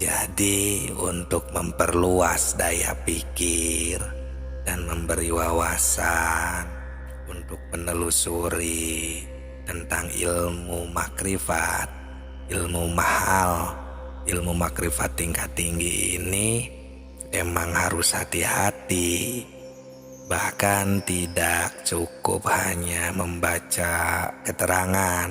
Jadi untuk memperluas daya pikir dan memberi wawasan untuk menelusuri tentang ilmu makrifat, ilmu mahal, ilmu makrifat tingkat tinggi ini emang harus hati-hati. Bahkan tidak cukup hanya membaca keterangan,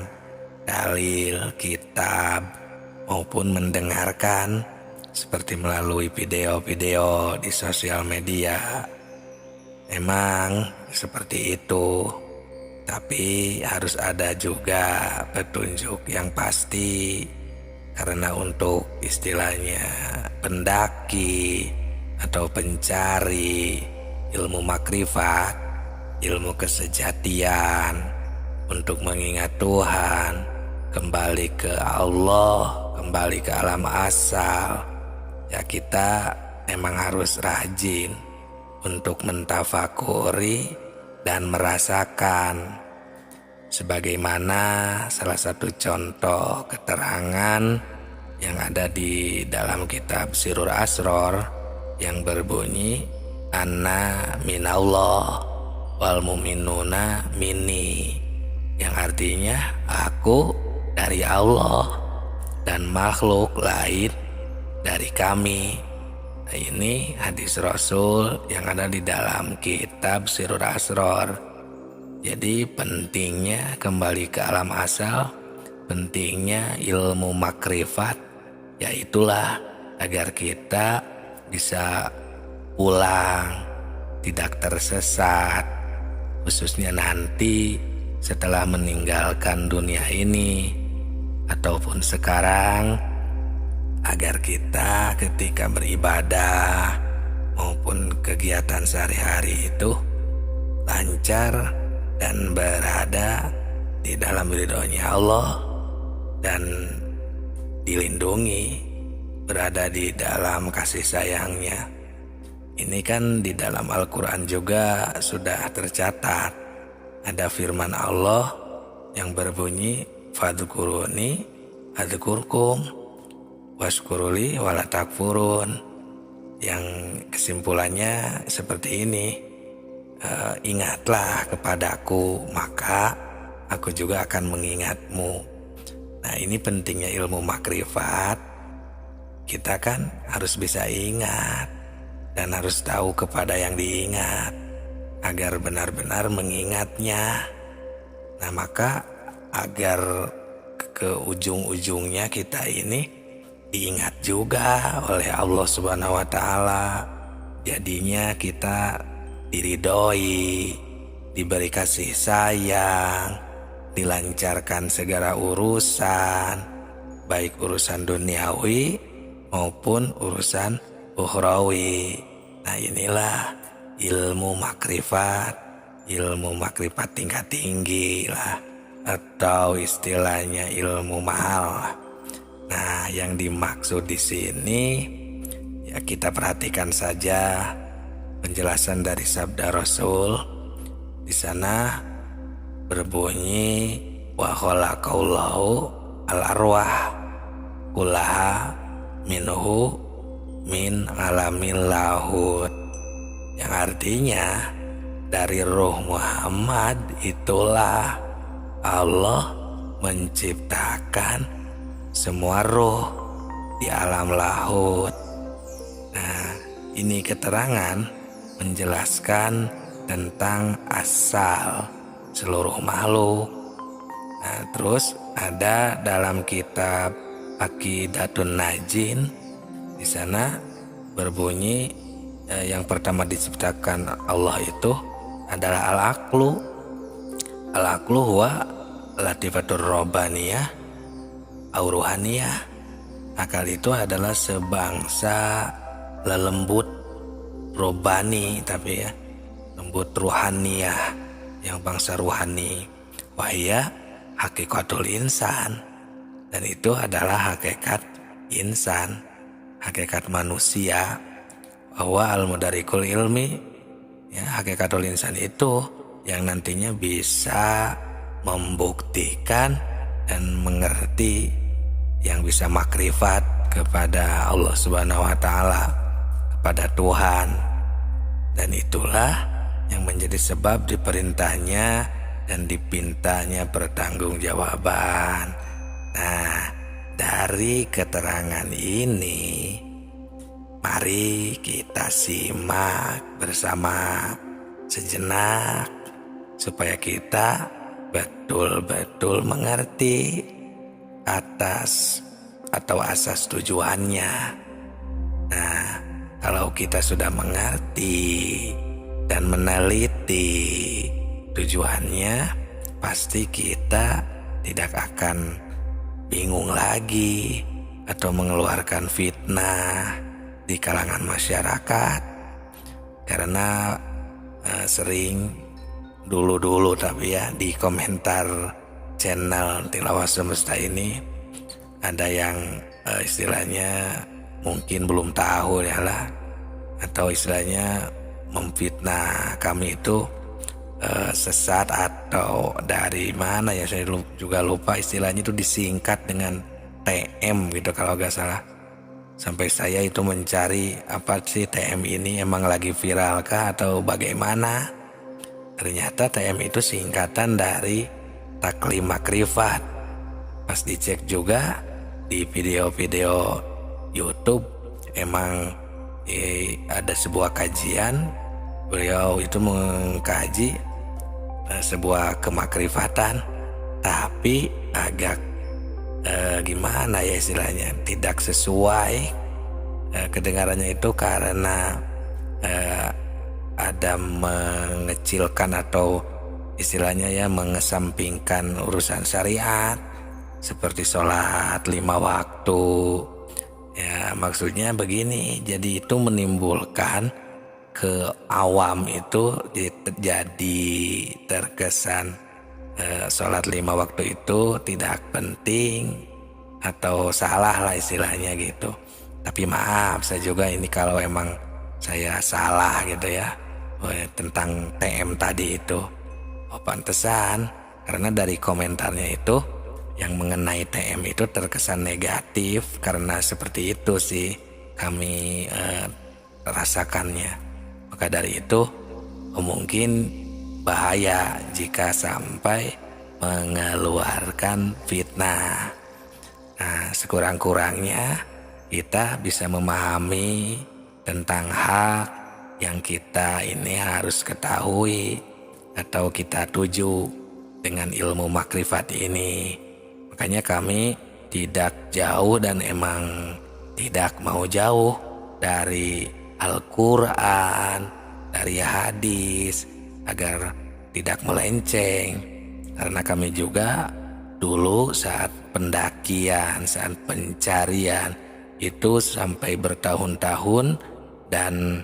dalil, kitab, maupun mendengarkan seperti melalui video-video di sosial media. Emang seperti itu, tapi harus ada juga petunjuk yang pasti. Karena untuk istilahnya pendaki atau pencari ilmu makrifat, ilmu kesejatian, untuk mengingat Tuhan, kembali ke Allah, kembali ke alam asal, ya kita memang harus rajin untuk mentafakuri dan merasakan. Sebagaimana salah satu contoh keterangan yang ada di dalam kitab Sirrul Asror yang berbunyi Anna minallah wal mu'minuna minni, yang artinya aku dari Allah dan makhluk lain dari kami. Nah, ini hadis Rasul yang ada di dalam kitab Sirrul Asror. Jadi pentingnya kembali ke alam asal, pentingnya ilmu makrifat, yaitulah agar kita bisa pulang, tidak tersesat, khususnya nanti setelah meninggalkan dunia ini ataupun sekarang, agar kita ketika beribadah maupun kegiatan sehari-hari itu lancar dan berada di dalam ridhonya Allah dan dilindungi, berada di dalam kasih sayangnya. Ini kan di dalam Al-Quran juga sudah tercatat. Ada firman Allah yang berbunyi fadhkuruni adzkurkum washkuruli wala takfurun, yang kesimpulannya seperti ini. Ingatlah kepadaku, maka aku juga akan mengingatmu. Nah, ini pentingnya ilmu makrifat. Kita kan harus bisa ingat dan harus tahu kepada yang diingat agar benar-benar mengingatnya. Nah, maka agar ke ujung-ujungnya kita ini diingat juga oleh Allah Subhanahu wa taala. Jadinya kita diridhoi, diberi kasih sayang, dilancarkan segala urusan, baik urusan duniawi maupun urusan ukhrawi. Nah, inilah ilmu makrifat tingkat tinggi lah, atau istilahnya ilmu mahal. Nah, yang dimaksud di sini ya kita perhatikan saja penjelasan dari sabda Rasul. Di sana berbunyi wa khalaqallahu al-arwah kullaha minhu min alamil lahud, yang artinya dari roh Muhammad itulah Allah menciptakan semua roh di alam lahud. Nah, ini keterangan menjelaskan tentang asal seluruh makhluk. Nah, terus ada dalam kitab Aqidatun Najin, di sana berbunyi yang pertama diciptakan Allah itu adalah al-aqlu. Al-aqlu huwa latifatur robbaniyah au ruhaniyah. Akal itu adalah sebangsa lelembut robani, tapi ya lembut ruhaniyah, yang bangsa ruhani. Wahya hakikatul insan, dan itu adalah hakikat insan, hakikat manusia. Bahwa al-mudarikul ilmi, ya, hakikatul insan itu yang nantinya bisa membuktikan dan mengerti, yang bisa makrifat kepada Allah Subhanahu wa Ta'ala, kepada Tuhan. Dan itulah yang menjadi sebab diperintahnya dan dipintanya pertanggungjawaban. Nah, dari keterangan ini, mari kita simak bersama sejenak supaya kita betul-betul mengerti atas atau asas tujuannya. Nah, kalau kita sudah mengerti dan meneliti tujuannya, pasti kita tidak akan bingung lagi atau mengeluarkan fitnah di kalangan masyarakat. Karena sering dulu tapi ya di komentar channel Tilawah Semesta ini ada yang istilahnya mungkin belum tahu ya lah, atau istilahnya memfitnah kami itu sesat atau dari mana ya, saya juga lupa istilahnya, itu disingkat dengan TM gitu kalau gak salah. Sampai saya itu mencari apa sih TM ini, emang lagi viral kah atau bagaimana. Ternyata TM itu singkatan dari taklim makrifat. Pas dicek juga di video-video YouTube, emang ada sebuah kajian, beliau itu mengkaji sebuah kemakrifatan, tapi agak gimana ya istilahnya, tidak sesuai kedengarannya itu karena ada mengecilkan atau istilahnya ya mengesampingkan urusan syariat seperti sholat 5 waktu. Ya maksudnya begini, jadi itu menimbulkan ke awam itu jadi terkesan sholat 5 waktu itu tidak penting atau salah lah istilahnya gitu. Tapi maaf saya juga ini kalau emang saya salah gitu ya tentang TM tadi itu. Pantesan karena dari komentarnya itu yang mengenai TM itu terkesan negatif, karena seperti itu sih kami rasakannya. Maka dari itu mungkin bahaya jika sampai mengeluarkan fitnah. Nah, sekurang-kurangnya kita bisa memahami tentang hak yang kita ini harus ketahui atau kita tuju dengan ilmu makrifat ini. Makanya kami tidak jauh dan emang tidak mau jauh dari Al-Quran, dari hadis, agar tidak melenceng. Karena kami juga dulu saat pendakian, saat pencarian itu sampai bertahun-tahun, dan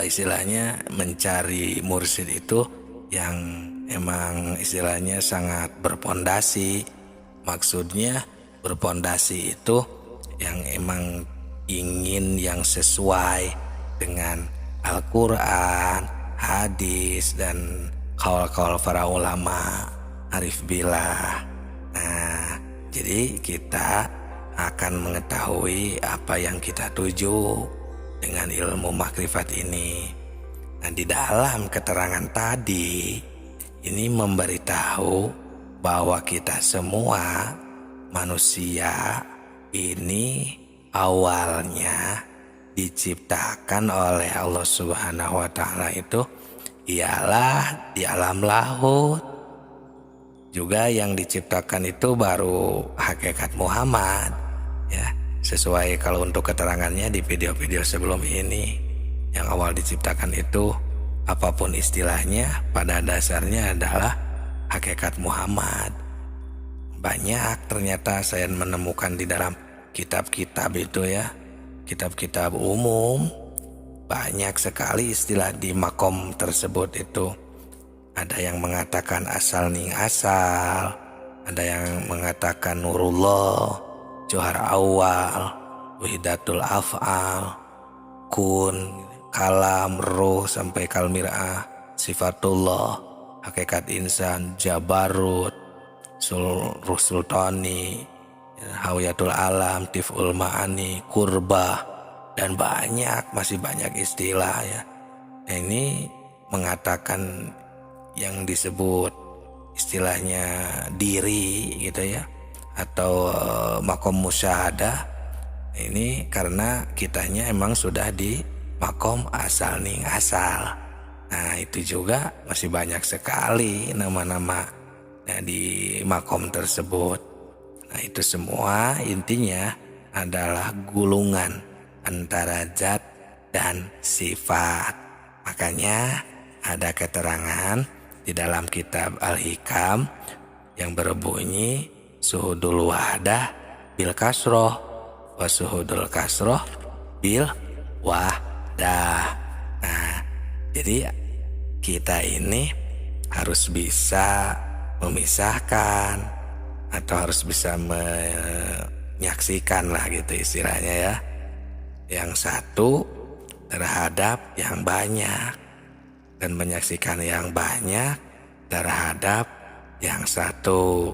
istilahnya mencari mursyid itu yang emang istilahnya sangat berpondasi. Maksudnya berpondasi itu yang emang ingin yang sesuai dengan Al-Quran, hadis, dan qaul-qaul para ulama arif billah. Nah, jadi kita akan mengetahui apa yang kita tuju dengan ilmu makrifat ini. Nah, di dalam keterangan tadi ini memberitahu bahwa kita semua manusia ini awalnya diciptakan oleh Allah Subhanahu wa Ta'ala itu ialah di alam laut. Juga yang diciptakan itu baru hakikat Muhammad ya, sesuai kalau untuk keterangannya di video-video sebelum ini. Yang awal diciptakan itu apapun istilahnya, pada dasarnya adalah hakikat Muhammad. Banyak ternyata saya menemukan di dalam kitab-kitab itu ya, kitab-kitab umum, banyak sekali istilah di makom tersebut itu. Ada yang mengatakan asal ning asal, ada yang mengatakan nurullah, johar awal, wihidatul af'al, kun, kalam, ruh, sampai kalmir'ah, sifatullah, hakikat insan, jabarut, ruh sultani, Hawiyatul alam, tif'ul ma'ani, kurbah, dan masih banyak istilah ya. Nah, ini mengatakan yang disebut istilahnya diri gitu ya, atau makom musyahadah, ini karena kitanya emang sudah di makom asal ning asal. Nah, itu juga masih banyak sekali nama-nama di makom tersebut. Nah, itu semua intinya adalah gulungan antara zat dan sifat. Makanya ada keterangan di dalam kitab Al-Hikam yang berbunyi suhudul wahdah bil kasroh wa suhudul kasroh bil wahdah. Nah, jadi kita ini harus bisa memisahkan atau harus bisa menyaksikan lah gitu istilahnya ya, yang satu terhadap yang banyak dan menyaksikan yang banyak terhadap yang satu.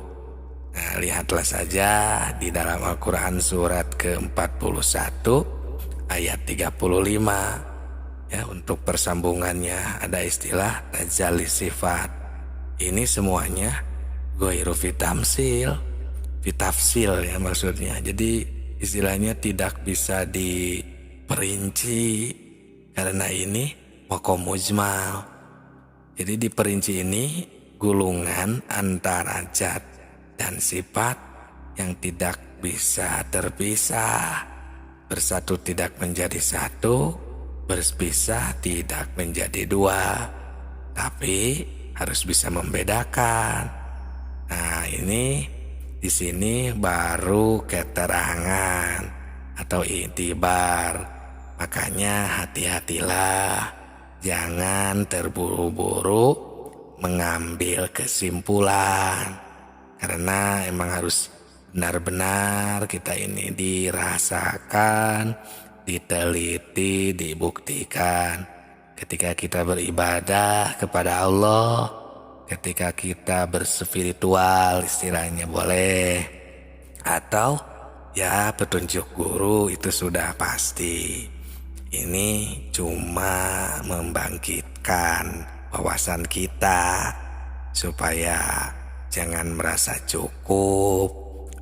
Nah, lihatlah saja di dalam Al-Quran surat ke-41 ayat 35 ya, untuk persambungannya ada istilah tajalli sifat. Ini semuanya ghairu fitamsil, fitafsil ya maksudnya. Jadi istilahnya tidak bisa diperinci karena ini makom mujmal. Jadi diperinci ini gulungan antara zat dan sifat yang tidak bisa terpisah. Bersatu tidak menjadi satu, berpisah tidak menjadi dua, tapi harus bisa membedakan. Nah, ini di sini baru keterangan atau itibar. Makanya hati-hatilah, jangan terburu-buru mengambil kesimpulan, karena emang harus benar-benar kita ini dirasakan, diteliti, dibuktikan. Ketika kita beribadah kepada Allah, ketika kita berspiritual istilahnya boleh, atau ya petunjuk guru itu sudah pasti. Ini cuma membangkitkan wawasan kita supaya jangan merasa cukup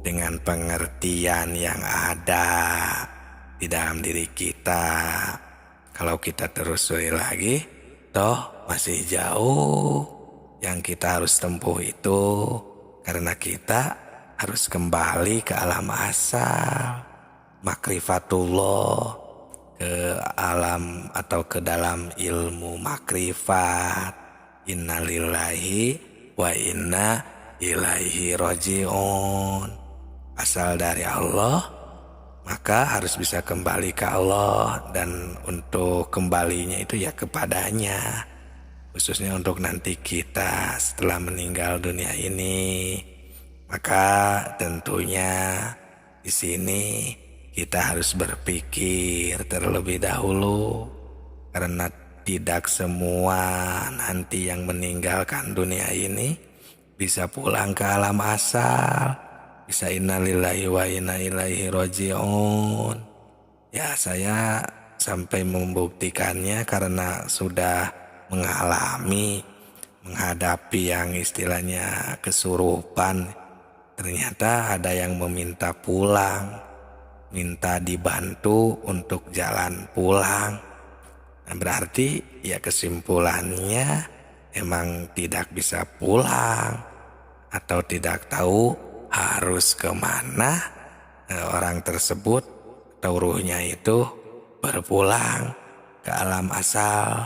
dengan pengertian yang ada di dalam diri kita. Kalau kita terusuri lagi, toh masih jauh yang kita harus tempuh itu, karena kita harus kembali ke alam asal, makrifatullah, ke alam atau ke dalam ilmu makrifat. Innalillahi wa inna ilaihi roji'un. Asal dari Allah, maka harus bisa kembali ke Allah, dan untuk kembalinya itu ya kepadanya, khususnya untuk nanti kita setelah meninggal dunia ini. Maka tentunya di sini kita harus berpikir terlebih dahulu, karena tidak semua nanti yang meninggalkan dunia ini bisa pulang ke alam asal, bisa innalillahi wa inna ilaihi roji'un. Ya, saya sampai membuktikannya karena sudah menghadapi yang istilahnya kesurupan. Ternyata ada yang meminta pulang, minta dibantu untuk jalan pulang. Nah, berarti ya kesimpulannya emang tidak bisa pulang atau tidak tahu harus kemana orang tersebut atau ruhnya itu berpulang ke alam asal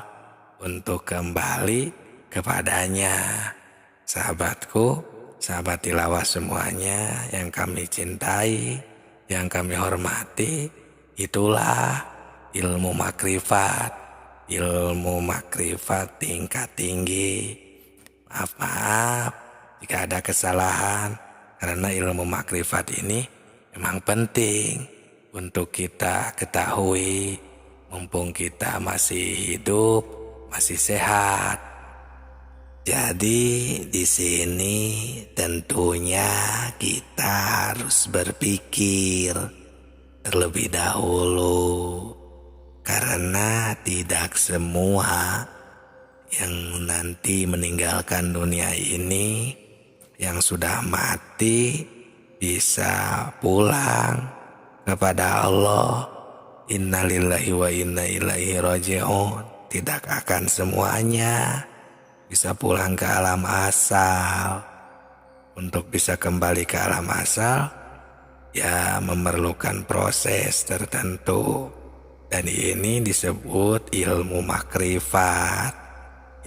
untuk kembali kepadanya. Sahabatku, sahabat tilawah semuanya yang kami cintai, yang kami hormati, itulah ilmu makrifat, ilmu makrifat tingkat tinggi. Maaf jika ada kesalahan, karena ilmu makrifat ini memang penting untuk kita ketahui mumpung kita masih hidup, masih sehat. Jadi di sini tentunya kita harus berpikir terlebih dahulu, karena tidak semua yang nanti meninggalkan dunia ini, yang sudah mati, bisa pulang kepada Allah. Innalillahi wa inna ilaihi raji'un. Tidak akan semuanya bisa pulang ke alam asal. Untuk bisa kembali ke alam asal, ya memerlukan proses tertentu. Dan ini disebut ilmu makrifat.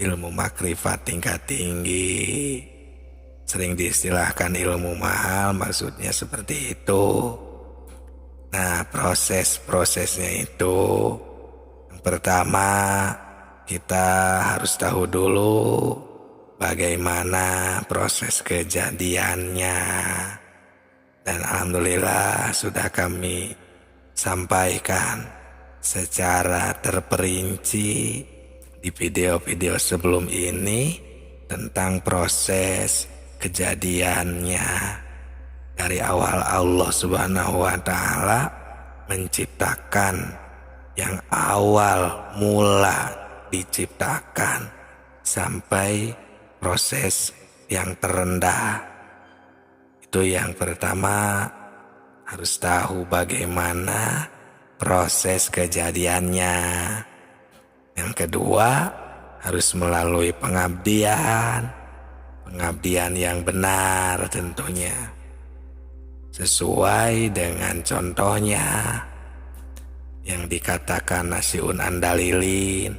Ilmu makrifat tingkat tinggi. Sering diistilahkan ilmu mahal, maksudnya seperti itu. Nah, proses-prosesnya itu, yang pertama kita harus tahu dulu bagaimana proses kejadiannya. Dan alhamdulillah sudah kami sampaikan secara terperinci di video-video sebelum ini tentang proses kejadiannya. Dari awal Allah Subhanahu wa Ta'ala menciptakan, yang awal mula diciptakan sampai proses yang terendah. Itu yang pertama, harus tahu bagaimana proses kejadiannya. Yang kedua, harus melalui pengabdian yang benar tentunya. Sesuai dengan contohnya yang dikatakan nasiun andalilin,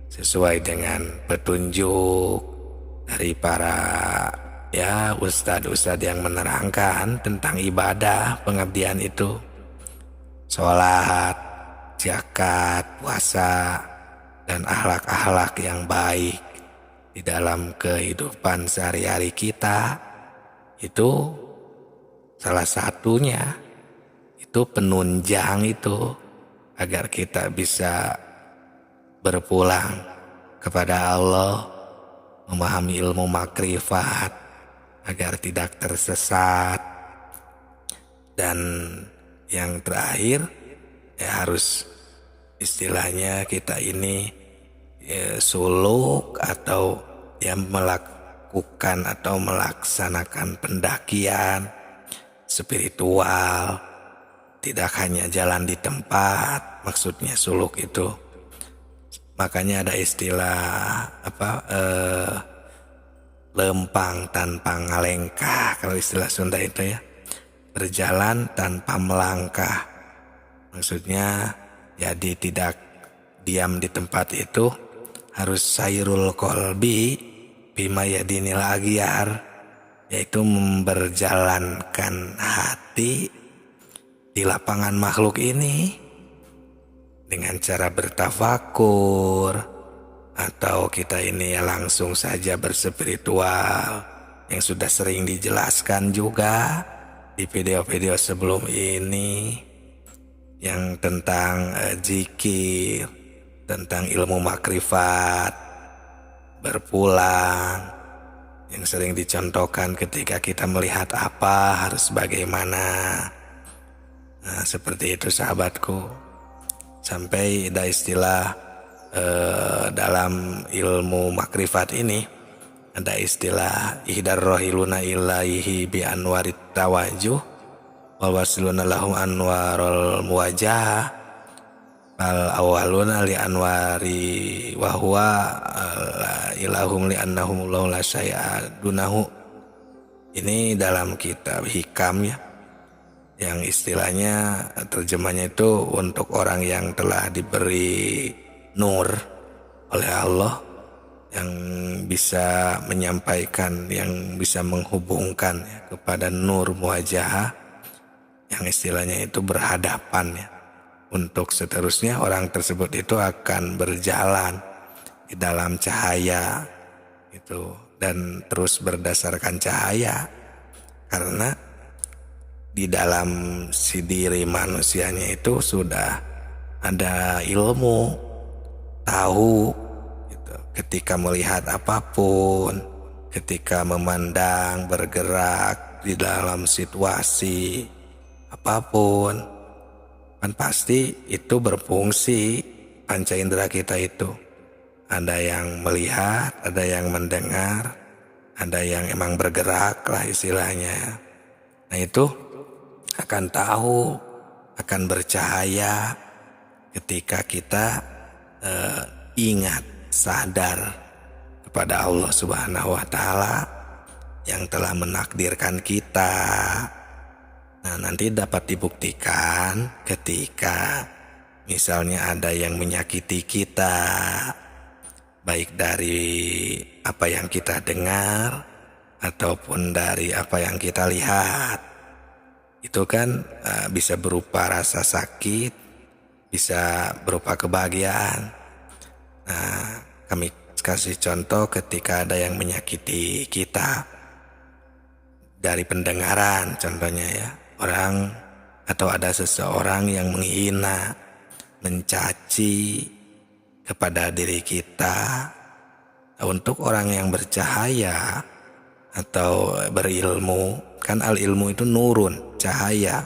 sesuai dengan petunjuk dari para ustadz-ustadz yang menerangkan tentang ibadah pengabdian itu. Sholat, zakat, puasa, dan akhlak-akhlak yang baik di dalam kehidupan sehari-hari kita, itu salah satunya itu penunjang itu agar kita bisa berpulang kepada Allah, memahami ilmu makrifat agar tidak tersesat. Dan yang terakhir, ya harus istilahnya kita ini suluk atau yang melakukan atau melaksanakan pendakian spiritual, tidak hanya jalan di tempat, maksudnya suluk itu. Makanya ada istilah lempang tanpa ngalengkah, kalau istilah Sunda itu ya, berjalan tanpa melangkah. Maksudnya jadi tidak diam di tempat itu, harus sayrul qalbi bima yadinil aghyar, yaitu memberjalankan hati di lapangan makhluk ini dengan cara bertafakur, atau kita ini ya langsung saja berspiritual, yang sudah sering dijelaskan juga di video-video sebelum ini, yang tentang zikir, tentang ilmu makrifat, berpulang, yang sering dicontohkan ketika kita melihat apa harus bagaimana. Nah, seperti itu sahabatku. Sampai ada istilah dalam ilmu makrifat ini, ada istilah ihdar rohiluna ilaihi bi anwarit tawajuh wal wasiluna lahum anwarul muwajah al awaluna li anwari wa huwa ilahum li annahum la syai'a dunahu. Ini dalam kitab hikam ya, yang istilahnya terjemahnya itu untuk orang yang telah diberi nur oleh Allah, yang bisa menyampaikan, yang bisa menghubungkan ya, kepada nur muwajah, yang istilahnya itu berhadapan ya. Untuk seterusnya orang tersebut itu akan berjalan di dalam cahaya itu, dan terus berdasarkan cahaya, karena di dalam si diri manusianya itu sudah ada ilmu, tahu gitu. ketika melihat apapun, ketika memandang, bergerak di dalam situasi apapun, kan pasti itu berfungsi panca indera kita itu. Ada yang melihat, ada yang mendengar, ada yang emang bergerak lah istilahnya. Nah itu akan tahu, akan bercahaya ketika kita ingat, sadar kepada Allah Subhanahu wa Ta'ala yang telah menakdirkan kita. Nah, nanti dapat dibuktikan ketika misalnya ada yang menyakiti kita, baik dari apa yang kita dengar ataupun dari apa yang kita lihat. Itu kan bisa berupa rasa sakit, bisa berupa kebahagiaan. Nah, kami kasih contoh ketika ada yang menyakiti kita dari pendengaran, contohnya ya, orang atau ada seseorang yang menghina, mencaci kepada diri kita. Untuk orang yang bercahaya atau berilmu, kan al-ilmu itu nurun, cahaya.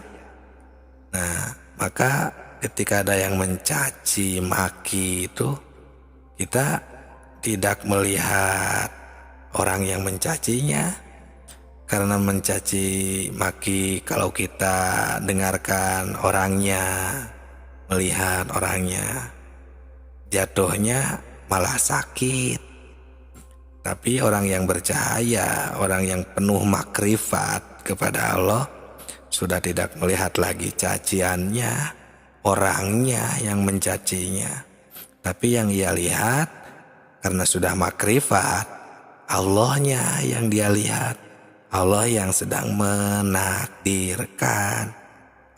Nah, maka ketika ada yang mencaci, maki itu, kita tidak melihat orang yang mencacinya. Karena mencaci maki, kalau kita dengarkan orangnya, melihat orangnya, jatuhnya malah sakit. Tapi orang yang bercahaya, orang yang penuh makrifat kepada Allah, sudah tidak melihat lagi caciannya, orangnya yang mencacinya. Tapi yang ia lihat, karena sudah makrifat, Allahnya yang dia lihat. Allah yang sedang menakdirkan,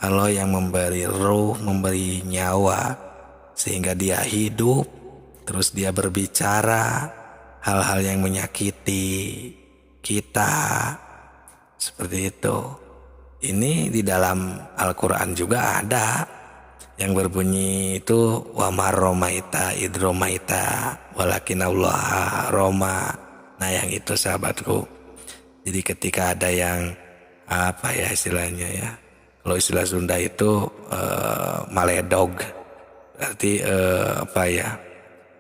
Allah yang memberi ruh, memberi nyawa, sehingga dia hidup, terus dia berbicara hal-hal yang menyakiti kita, seperti itu. Ini di dalam Al-Quran juga ada yang berbunyi itu, wa marromaita idromaita walakin Allah roma. Nah yang itu sahabatku. Jadi ketika ada yang apa ya istilahnya ya, kalau istilah Sunda itu maledog, berarti apa ya,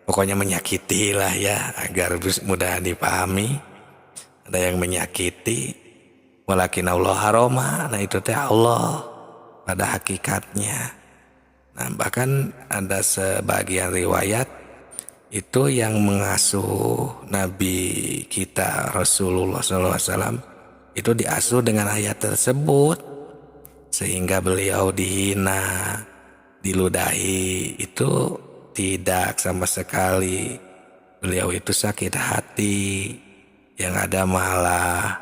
pokoknya menyakiti lah ya, agar mudah dipahami. Ada yang menyakiti, walakin Allah haroma, nah itu teh Allah pada hakikatnya. Nah bahkan ada sebagian riwayat itu yang mengasuh Nabi kita Rasulullah SAW itu diasuh dengan ayat tersebut, sehingga beliau dihina, diludahi, itu tidak sama sekali. Beliau itu sakit hati, yang ada malah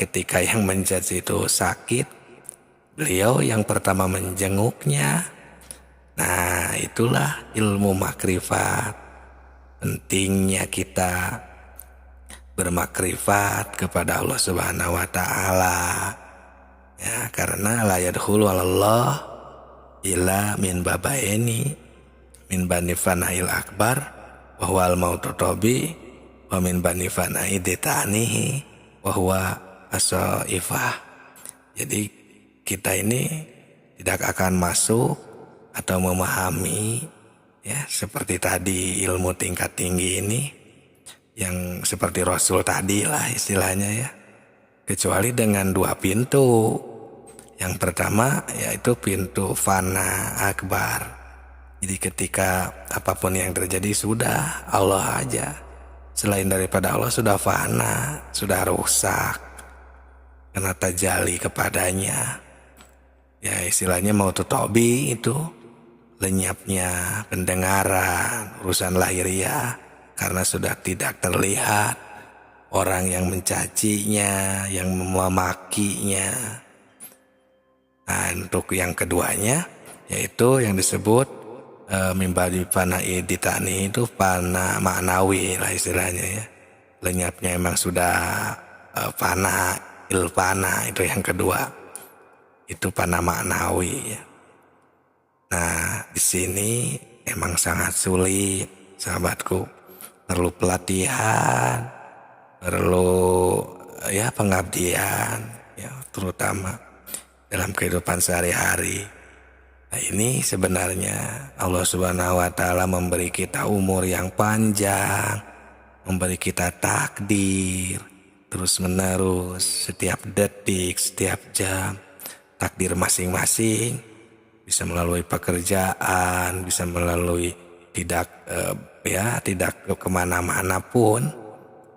ketika yang mencaci itu sakit, beliau yang pertama menjenguknya. Nah itulah ilmu makrifat. Pentingnya kita bermakrifat kepada Allah Subhanahu wa Ta'ala. Ya, karena la yadkhulu 'alallah illa min babaini min bani fanail akbar wa huwal mautu tobi wa min bani fanai ditanihi wa huwa asaifah. Jadi kita ini tidak akan masuk atau memahami ya seperti tadi ilmu tingkat tinggi ini yang seperti Rasul tadi lah istilahnya ya, kecuali dengan dua pintu. Yang pertama yaitu pintu fana akbar. Jadi ketika apapun yang terjadi sudah Allah aja, selain daripada Allah sudah fana, sudah rusak karena tajali kepadanya. Ya istilahnya mau tutobi itu lenyapnya pendengaran, urusan lahiriah, karena sudah tidak terlihat orang yang mencacinya, yang memakinya. Nah untuk yang keduanya yaitu yang disebut mimbadi fana ditani, itu fana maknawi lah istilahnya ya. Lenyapnya emang sudah fana, ilfana, itu yang kedua. Itu fana maknawi ya. Nah, di sini emang sangat sulit, sahabatku. perlu pelatihan, perlu ya pengabdian, ya terutama dalam kehidupan sehari-hari. Nah ini sebenarnya Allah Subhanahu wa Ta'ala memberi kita umur yang panjang, memberi kita takdir terus menerus, setiap detik, setiap jam, takdir masing-masing, bisa melalui pekerjaan, bisa melalui tidak kemana-mana pun.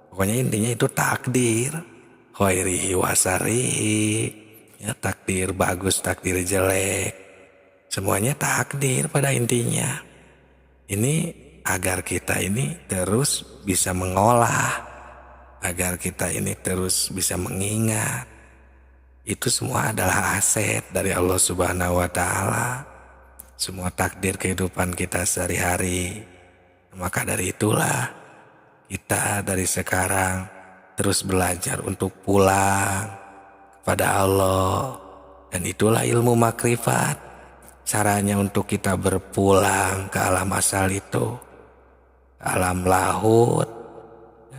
Pokoknya intinya itu takdir, khairihi wasarihi, ya takdir bagus, takdir jelek, semuanya takdir pada intinya. Ini agar kita ini terus bisa mengolah, agar kita ini terus bisa mengingat. Itu semua adalah aset dari Allah Subhanahu wa Ta'ala. Semua takdir kehidupan kita sehari-hari. Maka dari itulah kita dari sekarang terus belajar untuk pulang kepada Allah. Dan itulah ilmu makrifat. Caranya untuk kita berpulang ke alam asal itu, alam lahut,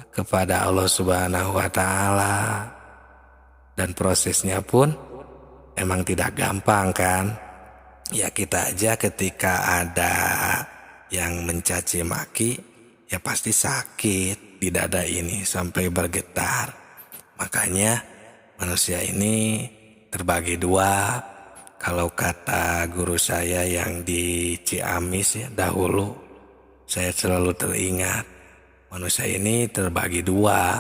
kepada Allah Subhanahu wa Ta'ala. Dan prosesnya pun emang tidak gampang kan. Ya kita aja ketika ada yang mencaci maki, ya pasti sakit di dada ini sampai bergetar. Makanya manusia ini terbagi dua. Kalau kata guru saya yang di Ciamis ya dahulu, saya selalu teringat, manusia ini terbagi dua.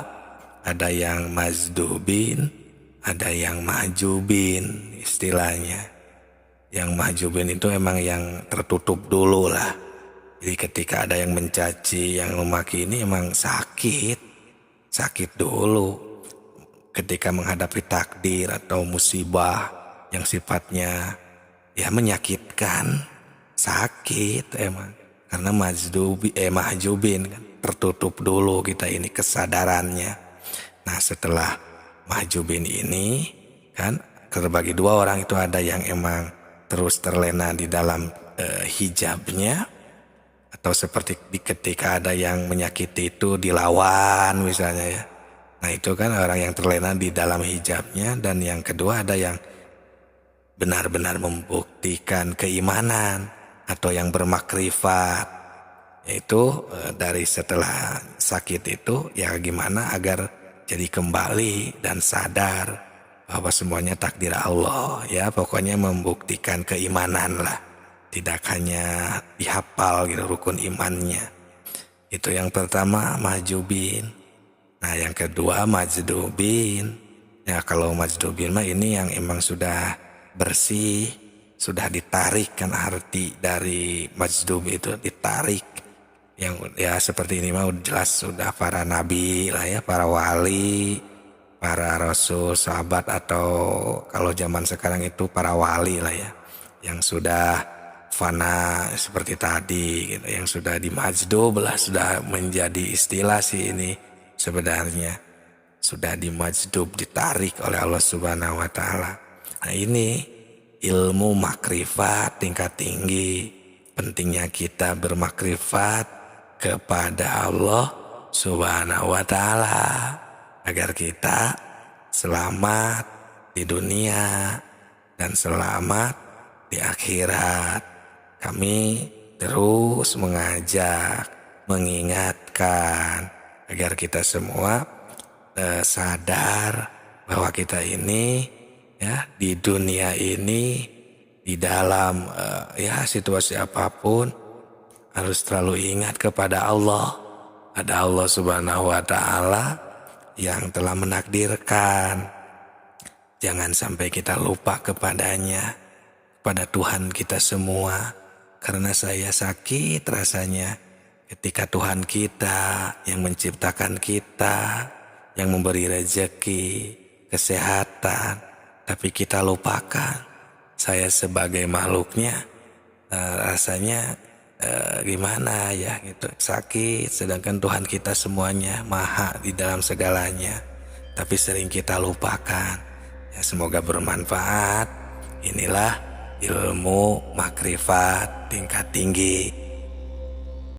Ada yang mazdubin, ada yang mahjubin istilahnya. Yang mahjubin itu emang yang tertutup dulu lah. Jadi ketika ada yang mencaci, yang memaki ini emang sakit dulu. Ketika menghadapi takdir atau musibah yang sifatnya ya menyakitkan, sakit emang. Karena mahjubin kan, tertutup dulu kita ini kesadarannya. Nah setelah mahjubin ini kan terbagi dua orang itu, ada yang emang terus terlena di dalam hijabnya, atau seperti ketika ada yang menyakiti itu dilawan misalnya ya. Nah itu kan orang yang terlena di dalam hijabnya. Dan yang kedua ada yang benar-benar membuktikan keimanan atau yang bermakrifat, yaitu dari setelah sakit itu ya gimana agar jadi kembali dan sadar bahwa semuanya takdir Allah. Ya pokoknya membuktikan keimanan lah, tidak hanya dihafal gitu rukun imannya. Itu yang pertama mahjubin. Nah yang kedua majdubin. Ya kalau majdubin mah ini yang emang sudah bersih, sudah ditarik kan, arti dari majdub itu ditarik. Yang ya seperti ini mah jelas sudah para nabi lah ya, para wali, para rasul, sahabat, atau kalau zaman sekarang itu para wali lah ya, yang sudah fana seperti tadi gitu, yang sudah dimajdub lah, sudah menjadi istilah sih ini sebenarnya, sudah dimajdub, ditarik oleh Allah Subhanahu wa Ta'ala. Nah ini ilmu makrifat tingkat tinggi. Pentingnya kita bermakrifat kepada Allah Subhanahu wa Ta'ala agar kita selamat di dunia dan selamat di akhirat. Kami terus mengajak, mengingatkan agar kita semua sadar bahwa kita ini ya di dunia ini, di dalam ya situasi apapun harus selalu ingat kepada Allah. Ada Allah Subhanahu wa Ta'ala yang telah menakdirkan. Jangan sampai kita lupa kepadanya, kepada Tuhan kita semua. Karena saya sakit rasanya ketika Tuhan kita yang menciptakan kita, yang memberi rezeki, kesehatan, tapi kita lupakan. Saya sebagai makhluknya rasanya gimana ya gitu, sakit, sedangkan Tuhan kita semuanya maha di dalam segalanya, tapi sering kita lupakan. Ya semoga bermanfaat. Inilah ilmu makrifat tingkat tinggi.